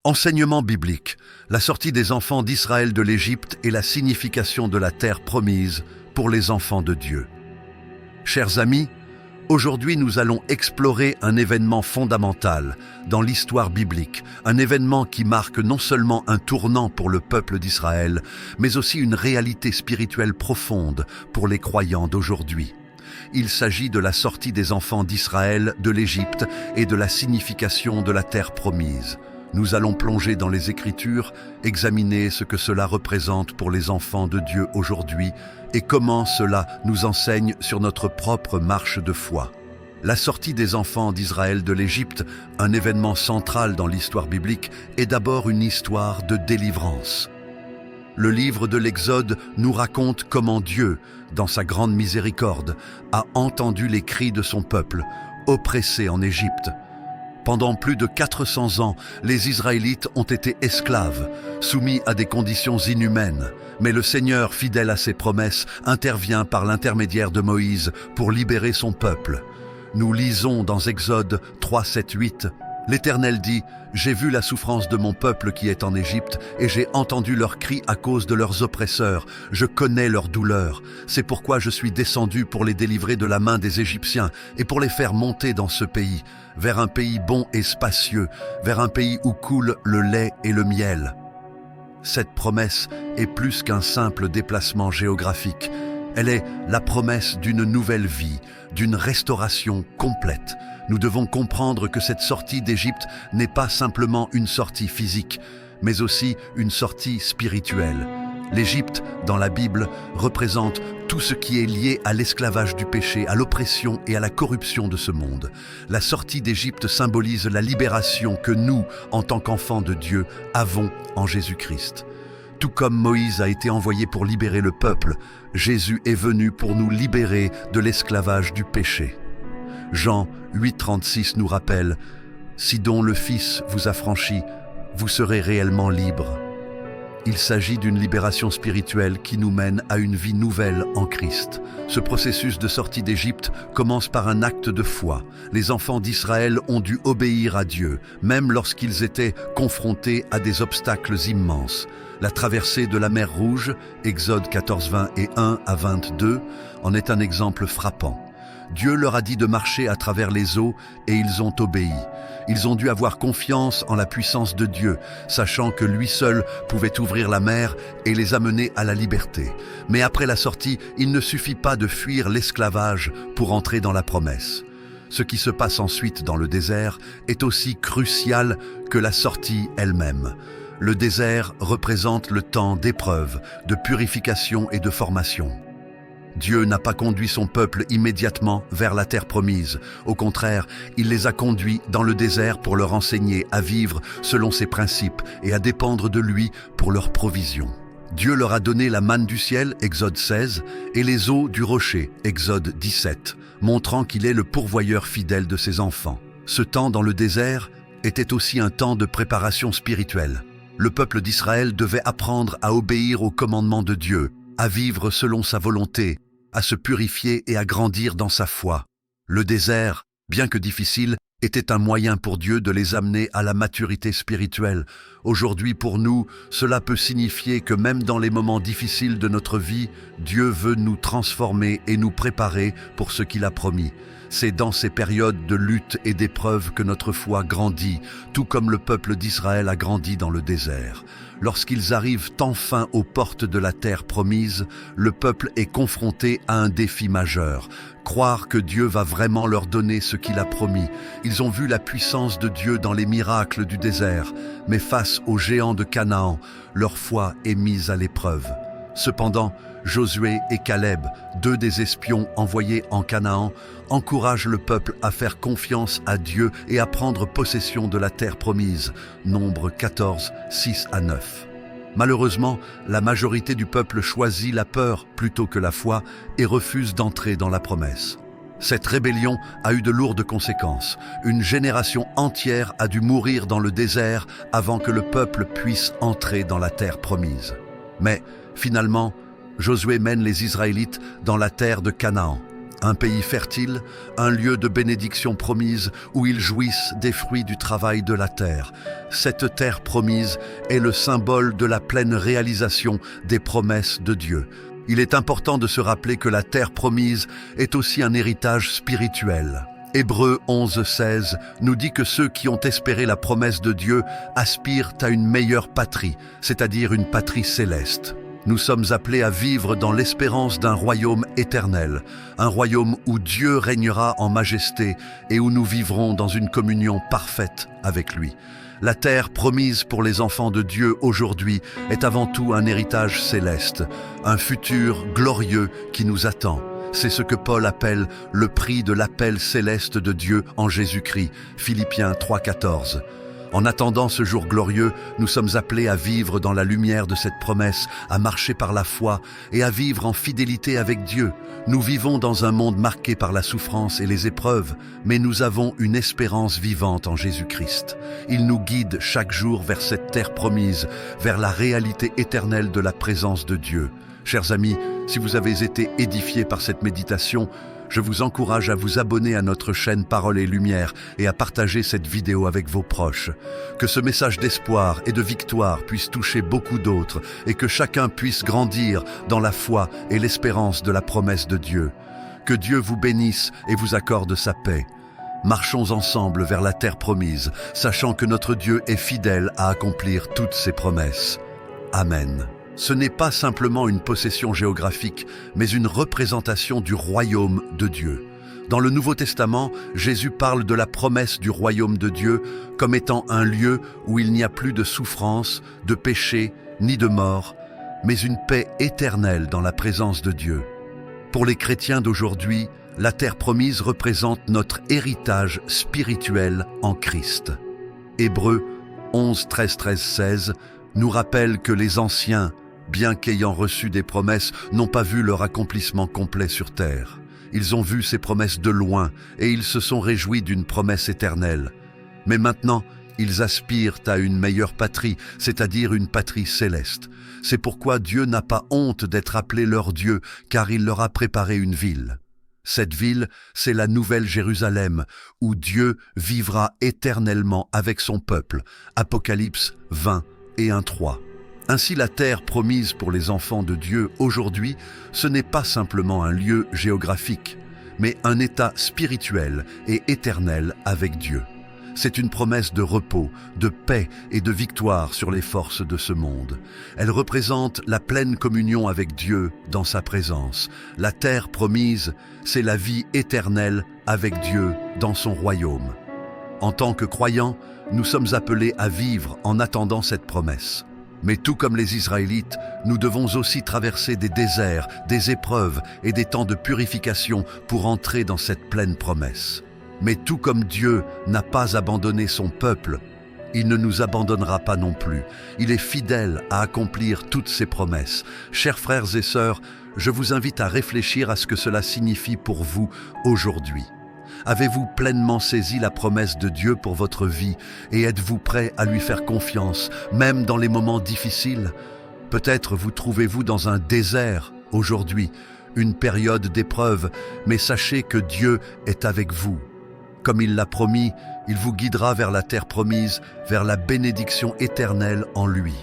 Enseignement biblique, la sortie des enfants d'Israël de l'Égypte et la signification de la terre promise pour les enfants de Dieu. Chers amis, aujourd'hui nous allons explorer un événement fondamental dans l'histoire biblique, un événement qui marque non seulement un tournant pour le peuple d'Israël, mais aussi une réalité spirituelle profonde pour les croyants d'aujourd'hui. Il s'agit de la sortie des enfants d'Israël de l'Égypte et de la signification de la terre promise. Nous allons plonger dans les Écritures, examiner ce que cela représente pour les enfants de Dieu aujourd'hui et comment cela nous enseigne sur notre propre marche de foi. La sortie des enfants d'Israël de l'Égypte, un événement central dans l'histoire biblique, est d'abord une histoire de délivrance. Le livre de l'Exode nous raconte comment Dieu, dans sa grande miséricorde, a entendu les cris de son peuple, oppressé en Égypte. Pendant plus de 400 ans, les Israélites ont été esclaves, soumis à des conditions inhumaines. Mais le Seigneur, fidèle à ses promesses, intervient par l'intermédiaire de Moïse pour libérer son peuple. Nous lisons dans Exode 3, 7, 8, « L'Éternel dit, j'ai vu la souffrance de mon peuple qui est en Égypte, et j'ai entendu leurs cris à cause de leurs oppresseurs. Je connais leur douleur. C'est pourquoi je suis descendu pour les délivrer de la main des Égyptiens et pour les faire monter dans ce pays, vers un pays bon et spacieux, vers un pays où coule le lait et le miel. » Cette promesse est plus qu'un simple déplacement géographique. Elle est la promesse d'une nouvelle vie, d'une restauration complète. Nous devons comprendre que cette sortie d'Égypte n'est pas simplement une sortie physique, mais aussi une sortie spirituelle. L'Égypte, dans la Bible, représente tout ce qui est lié à l'esclavage du péché, à l'oppression et à la corruption de ce monde. La sortie d'Égypte symbolise la libération que nous, en tant qu'enfants de Dieu, avons en Jésus-Christ. Tout comme Moïse a été envoyé pour libérer le peuple, Jésus est venu pour nous libérer de l'esclavage du péché. Jean 8,36 nous rappelle « Si donc le Fils vous affranchit, vous serez réellement libres ». Il s'agit d'une libération spirituelle qui nous mène à une vie nouvelle en Christ. Ce processus de sortie d'Égypte commence par un acte de foi. Les enfants d'Israël ont dû obéir à Dieu, même lorsqu'ils étaient confrontés à des obstacles immenses. La traversée de la mer Rouge, Exode 14, 20 et 1 à 22, en est un exemple frappant. Dieu leur a dit de marcher à travers les eaux et ils ont obéi. Ils ont dû avoir confiance en la puissance de Dieu, sachant que lui seul pouvait ouvrir la mer et les amener à la liberté. Mais après la sortie, il ne suffit pas de fuir l'esclavage pour entrer dans la promesse. Ce qui se passe ensuite dans le désert est aussi crucial que la sortie elle-même. Le désert représente le temps d'épreuve, de purification et de formation. Dieu n'a pas conduit son peuple immédiatement vers la terre promise. Au contraire, il les a conduits dans le désert pour leur enseigner à vivre selon ses principes et à dépendre de lui pour leur provision. Dieu leur a donné la manne du ciel, Exode 16, et les eaux du rocher, Exode 17, montrant qu'il est le pourvoyeur fidèle de ses enfants. Ce temps dans le désert était aussi un temps de préparation spirituelle. Le peuple d'Israël devait apprendre à obéir aux commandements de Dieu, à vivre selon sa volonté, à se purifier et à grandir dans sa foi. Le désert, bien que difficile, était un moyen pour Dieu de les amener à la maturité spirituelle. Aujourd'hui, pour nous, cela peut signifier que même dans les moments difficiles de notre vie, Dieu veut nous transformer et nous préparer pour ce qu'il a promis. C'est dans ces périodes de lutte et d'épreuve que notre foi grandit, tout comme le peuple d'Israël a grandi dans le désert. Lorsqu'ils arrivent enfin aux portes de la terre promise, le peuple est confronté à un défi majeur. Croire que Dieu va vraiment leur donner ce qu'il a promis. Ils ont vu la puissance de Dieu dans les miracles du désert, mais face aux géants de Canaan, leur foi est mise à l'épreuve. Cependant, Josué et Caleb, deux des espions envoyés en Canaan, encouragent le peuple à faire confiance à Dieu et à prendre possession de la terre promise. Nombre 14, 6 à 9. Malheureusement, la majorité du peuple choisit la peur plutôt que la foi et refuse d'entrer dans la promesse. Cette rébellion a eu de lourdes conséquences. Une génération entière a dû mourir dans le désert avant que le peuple puisse entrer dans la terre promise. Mais finalement, Josué mène les Israélites dans la terre de Canaan. Un pays fertile, un lieu de bénédiction promise où ils jouissent des fruits du travail de la terre. Cette terre promise est le symbole de la pleine réalisation des promesses de Dieu. Il est important de se rappeler que la terre promise est aussi un héritage spirituel. Hébreux 11:16 nous dit que ceux qui ont espéré la promesse de Dieu aspirent à une meilleure patrie, c'est-à-dire une patrie céleste. Nous sommes appelés à vivre dans l'espérance d'un royaume éternel, un royaume où Dieu régnera en majesté et où nous vivrons dans une communion parfaite avec lui. La terre promise pour les enfants de Dieu aujourd'hui est avant tout un héritage céleste, un futur glorieux qui nous attend. C'est ce que Paul appelle le prix de l'appel céleste de Dieu en Jésus-Christ, Philippiens 3:14. En attendant ce jour glorieux, nous sommes appelés à vivre dans la lumière de cette promesse, à marcher par la foi et à vivre en fidélité avec Dieu. Nous vivons dans un monde marqué par la souffrance et les épreuves, mais nous avons une espérance vivante en Jésus-Christ. Il nous guide chaque jour vers cette terre promise, vers la réalité éternelle de la présence de Dieu. Chers amis, si vous avez été édifiés par cette méditation, je vous encourage à vous abonner à notre chaîne Parole et Lumière et à partager cette vidéo avec vos proches. Que ce message d'espoir et de victoire puisse toucher beaucoup d'autres et que chacun puisse grandir dans la foi et l'espérance de la promesse de Dieu. Que Dieu vous bénisse et vous accorde sa paix. Marchons ensemble vers la terre promise, sachant que notre Dieu est fidèle à accomplir toutes ses promesses. Amen. Ce n'est pas simplement une possession géographique, mais une représentation du royaume de Dieu. Dans le Nouveau Testament, Jésus parle de la promesse du royaume de Dieu comme étant un lieu où il n'y a plus de souffrance, de péché, ni de mort, mais une paix éternelle dans la présence de Dieu. Pour les chrétiens d'aujourd'hui, la terre promise représente notre héritage spirituel en Christ. Hébreux 11:13-16 nous rappelle que les anciens, bien qu'ayant reçu des promesses, n'ont pas vu leur accomplissement complet sur terre. Ils ont vu ces promesses de loin et ils se sont réjouis d'une promesse éternelle. Mais maintenant, ils aspirent à une meilleure patrie, c'est-à-dire une patrie céleste. C'est pourquoi Dieu n'a pas honte d'être appelé leur Dieu, car il leur a préparé une ville. Cette ville, c'est la Nouvelle Jérusalem, où Dieu vivra éternellement avec son peuple. Apocalypse 20 et 1:3. Ainsi, la terre promise pour les enfants de Dieu aujourd'hui, ce n'est pas simplement un lieu géographique, mais un état spirituel et éternel avec Dieu. C'est une promesse de repos, de paix et de victoire sur les forces de ce monde. Elle représente la pleine communion avec Dieu dans sa présence. La terre promise, c'est la vie éternelle avec Dieu dans son royaume. En tant que croyants, nous sommes appelés à vivre en attendant cette promesse. Mais tout comme les Israélites, nous devons aussi traverser des déserts, des épreuves et des temps de purification pour entrer dans cette pleine promesse. Mais tout comme Dieu n'a pas abandonné son peuple, il ne nous abandonnera pas non plus. Il est fidèle à accomplir toutes ses promesses. Chers frères et sœurs, je vous invite à réfléchir à ce que cela signifie pour vous aujourd'hui. Avez-vous pleinement saisi la promesse de Dieu pour votre vie et êtes-vous prêt à lui faire confiance, même dans les moments difficiles? Peut-être vous trouvez-vous dans un désert aujourd'hui, une période d'épreuve, mais sachez que Dieu est avec vous. Comme il l'a promis, il vous guidera vers la terre promise, vers la bénédiction éternelle en lui.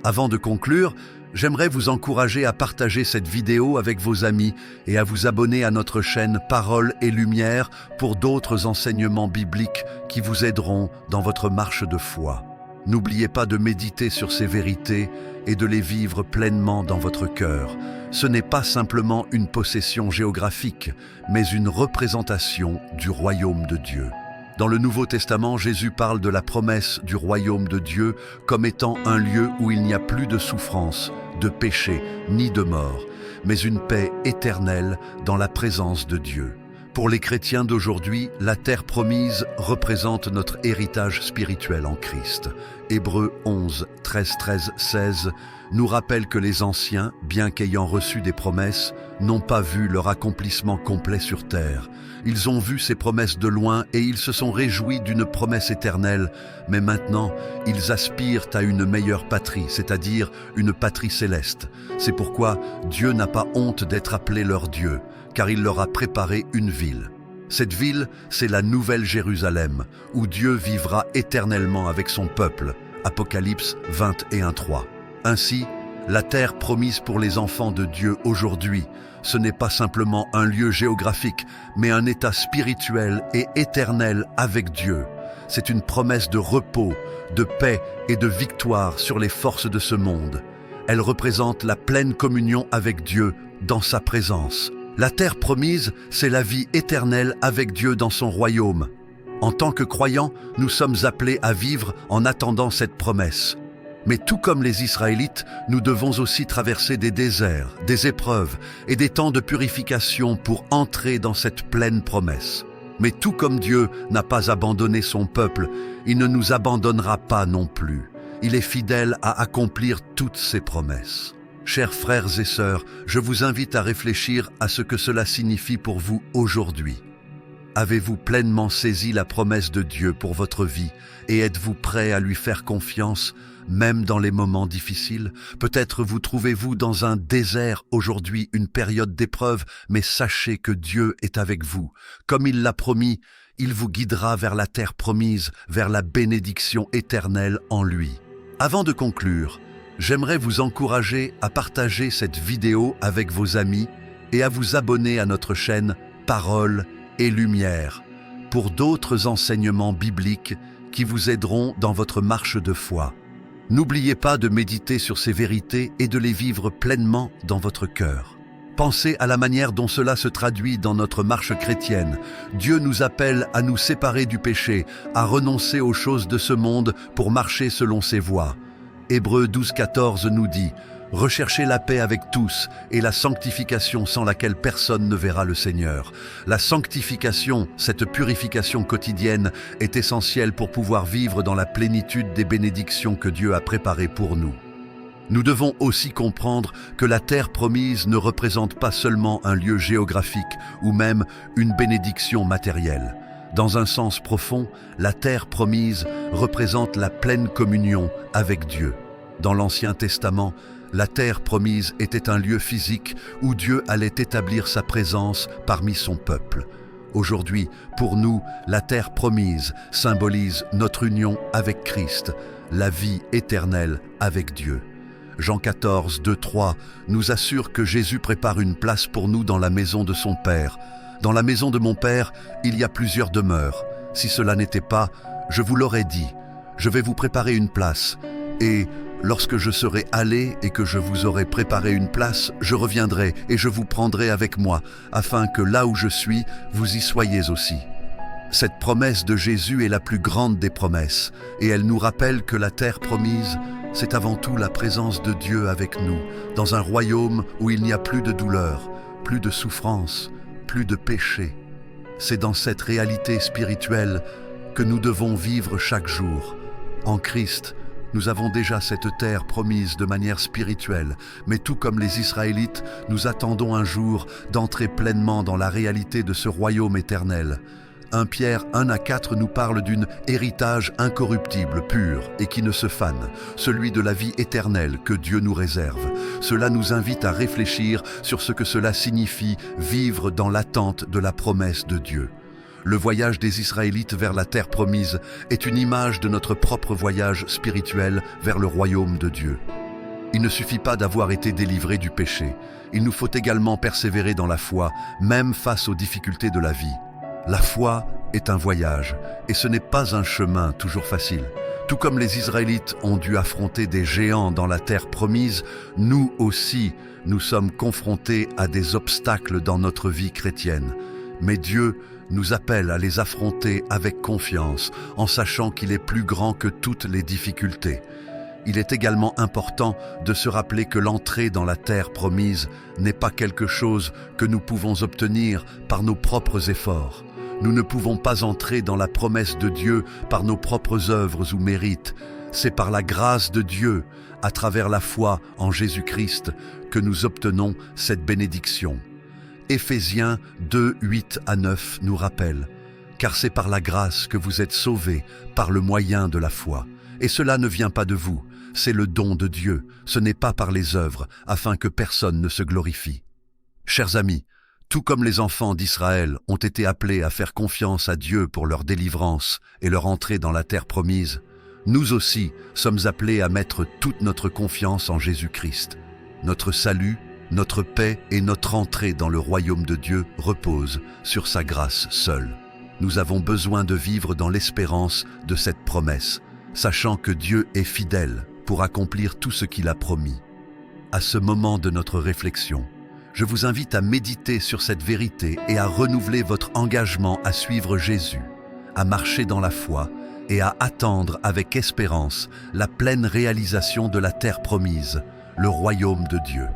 Avant de conclure, j'aimerais vous encourager à partager cette vidéo avec vos amis et à vous abonner à notre chaîne Parole et Lumière pour d'autres enseignements bibliques qui vous aideront dans votre marche de foi. N'oubliez pas de méditer sur ces vérités et de les vivre pleinement dans votre cœur. Ce n'est pas simplement une possession géographique, mais une représentation du royaume de Dieu. Dans le Nouveau Testament, Jésus parle de la promesse du royaume de Dieu comme étant un lieu où il n'y a plus de souffrance, de péché, ni de mort, mais une paix éternelle dans la présence de Dieu. Pour les chrétiens d'aujourd'hui, la terre promise représente notre héritage spirituel en Christ. Hébreux 11, 13-16 nous rappelle que les anciens, bien qu'ayant reçu des promesses, n'ont pas vu leur accomplissement complet sur terre. Ils ont vu ces promesses de loin et ils se sont réjouis d'une promesse éternelle, mais maintenant, ils aspirent à une meilleure patrie, c'est-à-dire une patrie céleste. C'est pourquoi Dieu n'a pas honte d'être appelé leur Dieu, car il leur a préparé une ville. Cette ville, c'est la Nouvelle Jérusalem, où Dieu vivra éternellement avec son peuple. Apocalypse 21:3. Ainsi, la terre promise pour les enfants de Dieu aujourd'hui, ce n'est pas simplement un lieu géographique, mais un état spirituel et éternel avec Dieu. C'est une promesse de repos, de paix et de victoire sur les forces de ce monde. Elle représente la pleine communion avec Dieu dans sa présence. La terre promise, c'est la vie éternelle avec Dieu dans son royaume. En tant que croyants, nous sommes appelés à vivre en attendant cette promesse. Mais tout comme les Israélites, nous devons aussi traverser des déserts, des épreuves et des temps de purification pour entrer dans cette pleine promesse. Mais tout comme Dieu n'a pas abandonné son peuple, il ne nous abandonnera pas non plus. Il est fidèle à accomplir toutes ses promesses. Chers frères et sœurs, je vous invite à réfléchir à ce que cela signifie pour vous aujourd'hui. Avez-vous pleinement saisi la promesse de Dieu pour votre vie et êtes-vous prêt à lui faire confiance, même dans les moments difficiles? Peut-être vous trouvez-vous dans un désert aujourd'hui, une période d'épreuve, mais sachez que Dieu est avec vous. Comme il l'a promis, il vous guidera vers la terre promise, vers la bénédiction éternelle en lui. Avant de conclure, j'aimerais vous encourager à partager cette vidéo avec vos amis et à vous abonner à notre chaîne Paroles et Lumière pour d'autres enseignements bibliques qui vous aideront dans votre marche de foi. N'oubliez pas de méditer sur ces vérités et de les vivre pleinement dans votre cœur. Pensez à la manière dont cela se traduit dans notre marche chrétienne. Dieu nous appelle à nous séparer du péché, à renoncer aux choses de ce monde pour marcher selon ses voies. Hébreux 12:14 nous dit « Recherchez la paix avec tous et la sanctification sans laquelle personne ne verra le Seigneur. » La sanctification, cette purification quotidienne, est essentielle pour pouvoir vivre dans la plénitude des bénédictions que Dieu a préparées pour nous. Nous devons aussi comprendre que la terre promise ne représente pas seulement un lieu géographique ou même une bénédiction matérielle. Dans un sens profond, la terre promise représente la pleine communion avec Dieu. Dans l'Ancien Testament, la terre promise était un lieu physique où Dieu allait établir sa présence parmi son peuple. Aujourd'hui, pour nous, la terre promise symbolise notre union avec Christ, la vie éternelle avec Dieu. Jean 14, 2-3 nous assure que Jésus prépare une place pour nous dans la maison de son Père. Dans la maison de mon Père, il y a plusieurs demeures. Si cela n'était pas, je vous l'aurais dit. Je vais vous préparer une place. Et lorsque je serai allé et que je vous aurai préparé une place, je reviendrai et je vous prendrai avec moi, afin que là où je suis, vous y soyez aussi. Cette promesse de Jésus est la plus grande des promesses, et elle nous rappelle que la terre promise, c'est avant tout la présence de Dieu avec nous, dans un royaume où il n'y a plus de douleur, plus de souffrance, plus de péché. C'est dans cette réalité spirituelle que nous devons vivre chaque jour. En Christ, nous avons déjà cette terre promise de manière spirituelle, mais tout comme les Israélites, nous attendons un jour d'entrer pleinement dans la réalité de ce royaume éternel. 1 Pierre 1-4 nous parle d'un héritage incorruptible, pur et qui ne se fane, celui de la vie éternelle que Dieu nous réserve. Cela nous invite à réfléchir sur ce que cela signifie vivre dans l'attente de la promesse de Dieu. Le voyage des Israélites vers la terre promise est une image de notre propre voyage spirituel vers le royaume de Dieu. Il ne suffit pas d'avoir été délivré du péché, il nous faut également persévérer dans la foi, même face aux difficultés de la vie. La foi est un voyage, et ce n'est pas un chemin toujours facile. Tout comme les Israélites ont dû affronter des géants dans la terre promise, nous aussi, nous sommes confrontés à des obstacles dans notre vie chrétienne. Mais Dieu nous appelle à les affronter avec confiance, en sachant qu'il est plus grand que toutes les difficultés. Il est également important de se rappeler que l'entrée dans la terre promise n'est pas quelque chose que nous pouvons obtenir par nos propres efforts. Nous ne pouvons pas entrer dans la promesse de Dieu par nos propres œuvres ou mérites. C'est par la grâce de Dieu, à travers la foi en Jésus-Christ, que nous obtenons cette bénédiction. Éphésiens 2, 8-9 nous rappelle « Car c'est par la grâce que vous êtes sauvés par le moyen de la foi. Et cela ne vient pas de vous, c'est le don de Dieu, ce n'est pas par les œuvres, afin que personne ne se glorifie. » Chers amis, Tout comme les enfants d'Israël ont été appelés à faire confiance à Dieu pour leur délivrance et leur entrée dans la terre promise, nous aussi sommes appelés à mettre toute notre confiance en Jésus-Christ. Notre salut, notre paix et notre entrée dans le royaume de Dieu reposent sur sa grâce seule. Nous avons besoin de vivre dans l'espérance de cette promesse, sachant que Dieu est fidèle pour accomplir tout ce qu'il a promis. À ce moment de notre réflexion, je vous invite à méditer sur cette vérité et à renouveler votre engagement à suivre Jésus, à marcher dans la foi et à attendre avec espérance la pleine réalisation de la terre promise, le royaume de Dieu.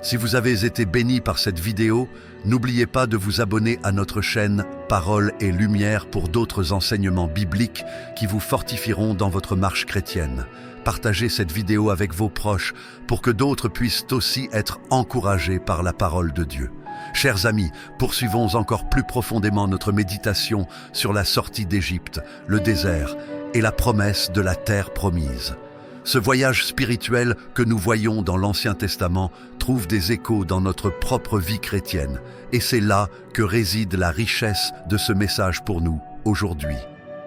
Si vous avez été béni par cette vidéo, n'oubliez pas de vous abonner à notre chaîne Parole et Lumière pour d'autres enseignements bibliques qui vous fortifieront dans votre marche chrétienne. Partagez cette vidéo avec vos proches pour que d'autres puissent aussi être encouragés par la parole de Dieu. Chers amis, poursuivons encore plus profondément notre méditation sur la sortie d'Égypte, le désert et la promesse de la terre promise. Ce voyage spirituel que nous voyons dans l'Ancien Testament trouve des échos dans notre propre vie chrétienne, et c'est là que réside la richesse de ce message pour nous aujourd'hui.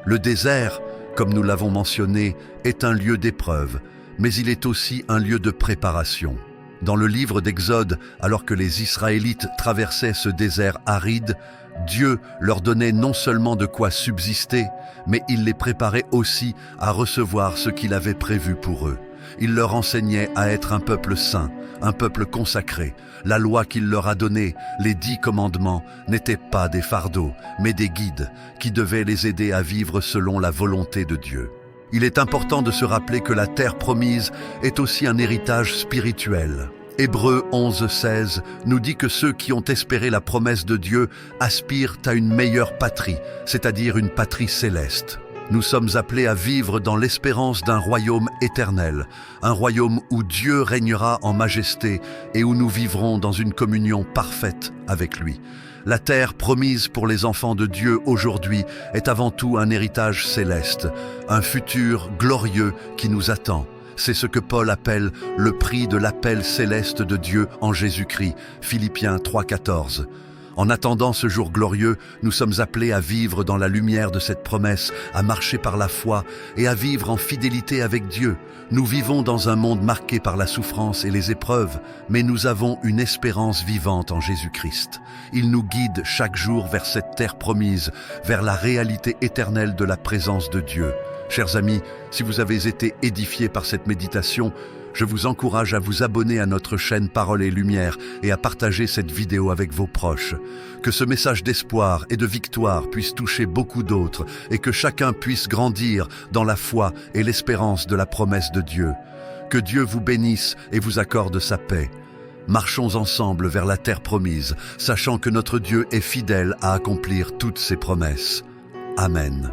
Le désert, comme nous l'avons mentionné, est un lieu d'épreuve, mais il est aussi un lieu de préparation. Dans le livre d'Exode, alors que les Israélites traversaient ce désert aride, Dieu leur donnait non seulement de quoi subsister, mais il les préparait aussi à recevoir ce qu'il avait prévu pour eux. Il leur enseignait à être un peuple saint, un peuple consacré. La loi qu'il leur a donnée, les 10 commandements, n'étaient pas des fardeaux, mais des guides qui devaient les aider à vivre selon la volonté de Dieu. Il est important de se rappeler que la terre promise est aussi un héritage spirituel. Hébreux 11:16 nous dit que ceux qui ont espéré la promesse de Dieu aspirent à une meilleure patrie, c'est-à-dire une patrie céleste. Nous sommes appelés à vivre dans l'espérance d'un royaume éternel, un royaume où Dieu régnera en majesté et où nous vivrons dans une communion parfaite avec lui. La terre promise pour les enfants de Dieu aujourd'hui est avant tout un héritage céleste, un futur glorieux qui nous attend. C'est ce que Paul appelle le prix de l'appel céleste de Dieu en Jésus-Christ, Philippiens 3,14. En attendant ce jour glorieux, nous sommes appelés à vivre dans la lumière de cette promesse, à marcher par la foi et à vivre en fidélité avec Dieu. Nous vivons dans un monde marqué par la souffrance et les épreuves, mais nous avons une espérance vivante en Jésus-Christ. Il nous guide chaque jour vers cette terre promise, vers la réalité éternelle de la présence de Dieu. Chers amis, si vous avez été édifiés par cette méditation, je vous encourage à vous abonner à notre chaîne Parole et Lumière et à partager cette vidéo avec vos proches. Que ce message d'espoir et de victoire puisse toucher beaucoup d'autres et que chacun puisse grandir dans la foi et l'espérance de la promesse de Dieu. Que Dieu vous bénisse et vous accorde sa paix. Marchons ensemble vers la terre promise, sachant que notre Dieu est fidèle à accomplir toutes ses promesses. Amen.